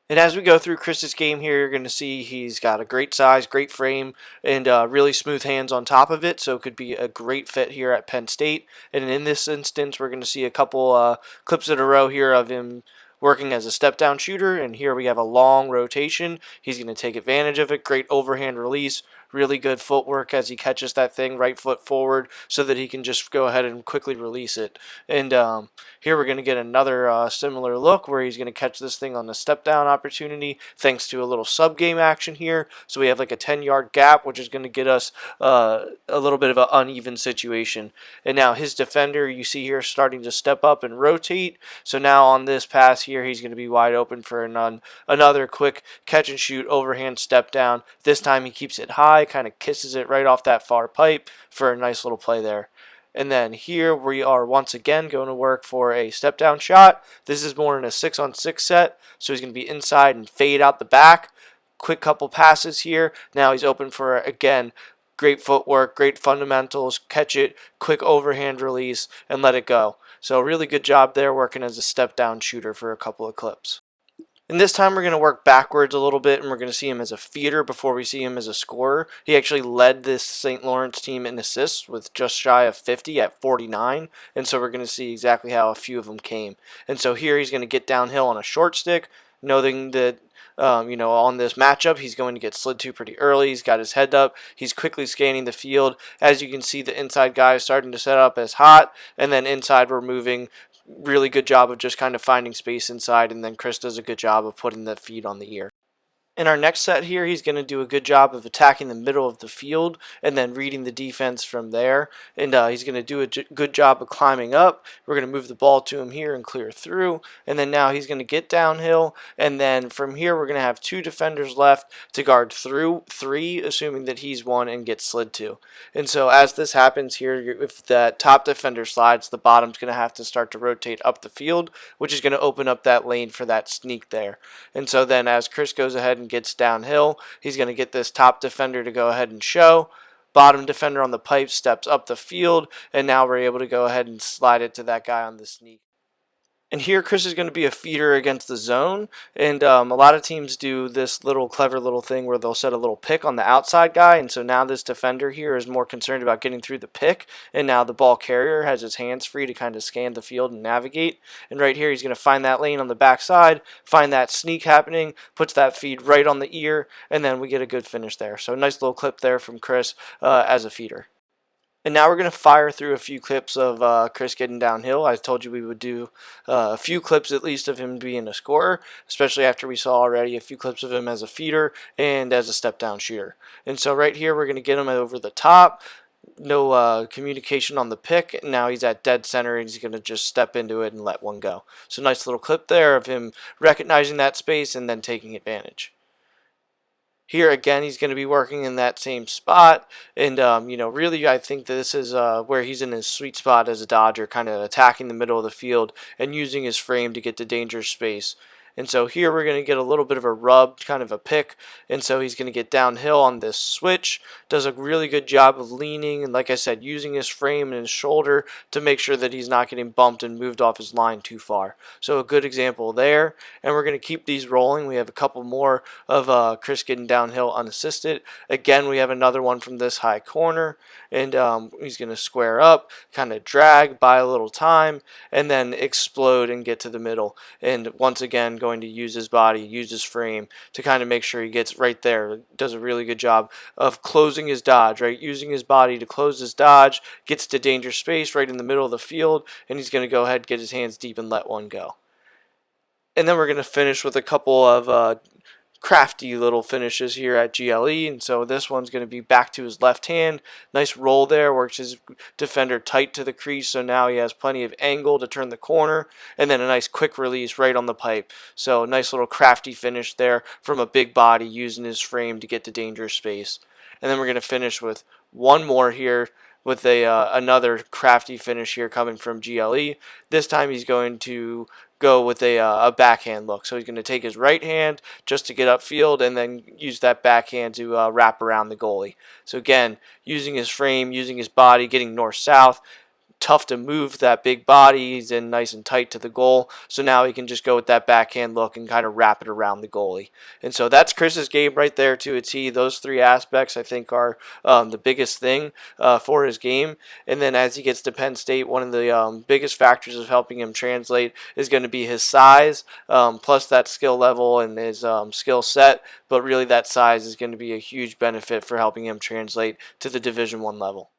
And as we go through Chris's game here, you're going to see he's got a great size, great frame, and really smooth hands on top of it. So it could be a great fit here at Penn State. And in this instance, we're going to see a couple clips in a row here of him working as a step down shooter. And here we have a long rotation. He's going to take advantage of it. Great overhand release. Really good footwork as he catches that thing, right foot forward, so that he can just go ahead and quickly release it. And here we're going to get another similar look where he's going to catch this thing on the step down opportunity thanks to a little sub game action here. So we have like a 10-yard gap, which is going to get us a little bit of an uneven situation. And now his defender, you see here, starting to step up and rotate. So now on this pass here, he's going to be wide open for another quick catch and shoot overhand step down. This time he keeps it high, kind of kisses it right off that far pipe for a nice little play there. And then here we are once again going to work for a step down shot. This is more in a 6-on-6 set, so he's going to be inside and fade out the back. Quick couple passes here. Now he's open for, again, great footwork, great fundamentals, catch it, quick overhand release, and let it go. So really good job there working as a step down shooter for a couple of clips. And this time we're going to work backwards a little bit, and we're going to see him as a feeder before we see him as a scorer. He actually led this St. Lawrence team in assists with just shy of 50 at 49, and so we're going to see exactly how a few of them came. And so here he's going to get downhill on a short stick, knowing that on this matchup, he's going to get slid to pretty early. He's got his head up. He's quickly scanning the field. As you can see, the inside guy is starting to set up as hot, and then inside we're moving. Really good job of just kind of finding space inside, and then Chris does a good job of putting the feed on the ear. In our next set here, he's going to do a good job of attacking the middle of the field and then reading the defense from there. And he's going to do a good job of climbing up. We're going to move the ball to him here and clear through. And then now he's going to get downhill. And then from here, we're going to have two defenders left to guard through three, assuming that he's one and gets slid to. And so as this happens here, if that top defender slides, the bottom's going to have to start to rotate up the field, which is going to open up that lane for that sneak there. And so then as Chris goes ahead and gets downhill, he's going to get this top defender to go ahead and show. Bottom defender on the pipe steps up the field, and now we're able to go ahead and slide it to that guy on the sneak. And here Chris is going to be a feeder against the zone, and a lot of teams do this clever little thing where they'll set a little pick on the outside guy, and so now this defender here is more concerned about getting through the pick, and now the ball carrier has his hands free to kind of scan the field and navigate. And right here he's going to find that lane on the backside, find that sneak happening, puts that feed right on the ear, and then we get a good finish there. So nice little clip there from Chris as a feeder. And now we're going to fire through a few clips of Chris getting downhill. I told you we would do a few clips at least of him being a scorer, especially after we saw already a few clips of him as a feeder and as a step-down shooter. And so right here we're going to get him over the top. No communication on the pick. Now he's at dead center and he's going to just step into it and let one go. So nice little clip there of him recognizing that space and then taking advantage. Here again, he's going to be working in that same spot, and really, I think this is where he's in his sweet spot as a Dodger, kind of attacking the middle of the field and using his frame to get to dangerous space. And so here we're going to get a little bit of a rub, kind of a pick, and so he's going to get downhill on this switch, does a really good job of leaning, and like I said, using his frame and his shoulder to make sure that he's not getting bumped and moved off his line too far. So a good example there, and we're going to keep these rolling. We have a couple more of Chris getting downhill unassisted. Again, we have another one from this high corner, and he's going to square up, kind of drag, buy a little time, and then explode and get to the middle. And once again, going to use his body, use his frame to kind of make sure he gets right there. Does a really good job of closing his dodge, right? Using his body to close his dodge, gets to danger space right in the middle of the field, and he's going to go ahead, get his hands deep, and let one go. And then we're going to finish with a couple of crafty little finishes here at GLE, and so this one's going to be back to his left hand. Nice roll there, works his defender tight to the crease, so now he has plenty of angle to turn the corner, and then a nice quick release right on the pipe. So nice little crafty finish there from a big body using his frame to get to dangerous space. And then we're going to finish with one more here with another crafty finish here coming from GLE. This time he's going to go with a backhand look. So he's going to take his right hand just to get upfield and then use that backhand to wrap around the goalie. So again, using his frame, using his body, getting north-south, tough to move that big body. He's in nice and tight to the goal. So now he can just go with that backhand look and kind of wrap it around the goalie. And so that's Chris's game right there to a T. Those three aspects I think are the biggest thing for his game. And then as he gets to Penn State, one of the biggest factors of helping him translate is going to be his size, plus that skill level and his skill set. But really that size is going to be a huge benefit for helping him translate to the Division I level.